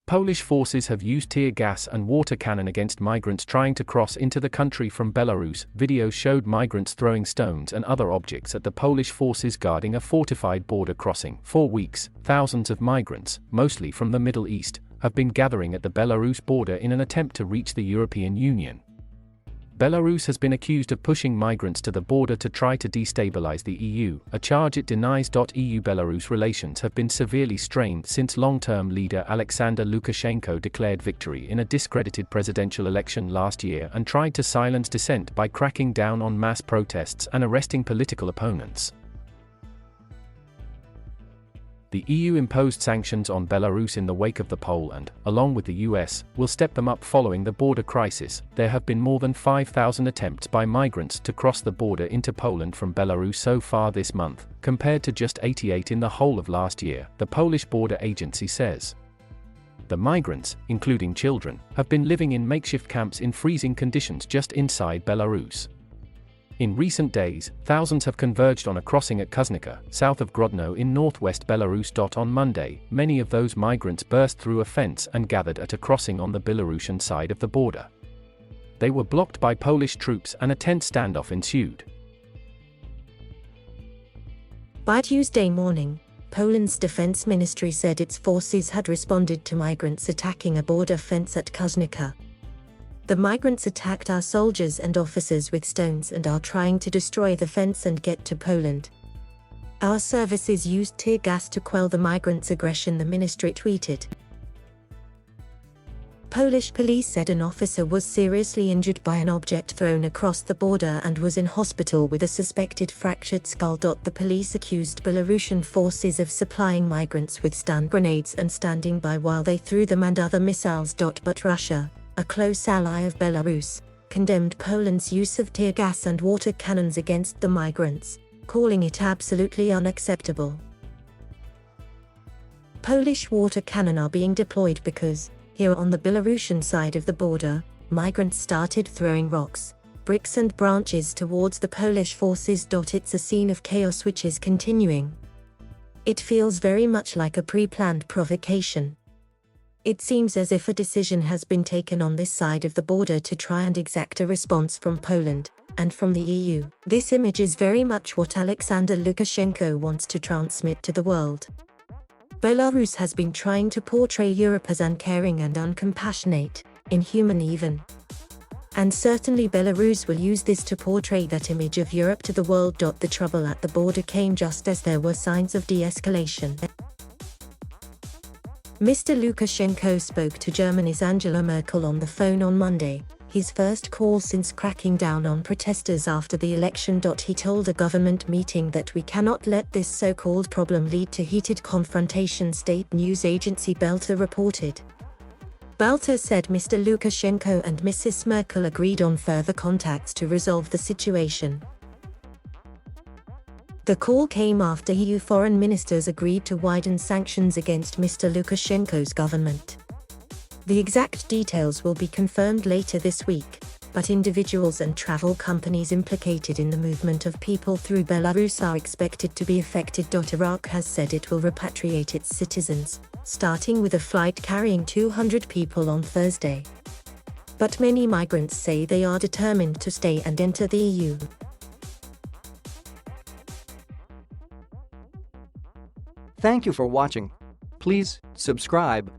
Polish forces have used tear gas and water cannon against migrants trying to cross into the country from Belarus. Videos showed migrants throwing stones and other objects at the Polish forces guarding a fortified border crossing. For weeks, thousands of migrants, mostly from the Middle East, have been gathering at the Belarus border in an attempt to reach the European Union. Belarus has been accused of pushing migrants to the border to try to destabilize the EU, a charge it denies. EU-Belarus relations have been severely strained since long-term leader Alexander Lukashenko declared victory in a discredited presidential election last year and tried to silence dissent by cracking down on mass protests and arresting political opponents. The EU imposed sanctions on Belarus in the wake of the poll and, along with the US, will step them up following the border crisis. There have been more than 5,000 attempts by migrants to cross the border into Poland from Belarus so far this month, compared to just 88 in the whole of last year, the Polish border agency says. The migrants, including children, have been living in makeshift camps in freezing conditions just inside Belarus. In recent days, thousands have converged on a crossing at Kuznica, south of Grodno in northwest Belarus. On Monday, many of those migrants burst through a fence and gathered at a crossing on the Belarusian side of the border. They were blocked by Polish troops and a tense standoff ensued. By Tuesday morning, Poland's defense ministry said its forces had responded to migrants attacking a border fence at Kuznica. The migrants attacked our soldiers and officers with stones and are trying to destroy the fence and get to Poland. Our services used tear gas to quell the migrants' aggression, the ministry tweeted. Polish police said an officer was seriously injured by an object thrown across the border and was in hospital with a suspected fractured skull. The police accused Belarusian forces of supplying migrants with stun grenades and standing by while they threw them and other missiles. But Russia, a close ally of Belarus, condemned Poland's use of tear gas and water cannons against the migrants, calling it absolutely unacceptable. Polish water cannon are being deployed because, here on the Belarusian side of the border, migrants started throwing rocks, bricks and branches towards the Polish forces. It's a scene of chaos which is continuing. It feels very much like a pre-planned provocation. It seems as if a decision has been taken on this side of the border to try and exact a response from Poland, and from the EU. This image is very much what Alexander Lukashenko wants to transmit to the world. Belarus has been trying to portray Europe as uncaring and uncompassionate, inhuman even. And certainly Belarus will use this to portray that image of Europe to the world. The trouble at the border came just as there were signs of de-escalation. Mr. Lukashenko spoke to Germany's Angela Merkel on the phone on Monday, his first call since cracking down on protesters after the election. He told a government meeting that we cannot let this so-called problem lead to heated confrontation, state news agency Belta reported. Belta said Mr. Lukashenko and Mrs. Merkel agreed on further contacts to resolve the situation. The call came after EU foreign ministers agreed to widen sanctions against Mr. Lukashenko's government. The exact details will be confirmed later this week, but individuals and travel companies implicated in the movement of people through Belarus are expected to be affected. Iraq has said it will repatriate its citizens, starting with a flight carrying 200 people on Thursday. But many migrants say they are determined to stay and enter the EU. Thank you for watching. Please subscribe.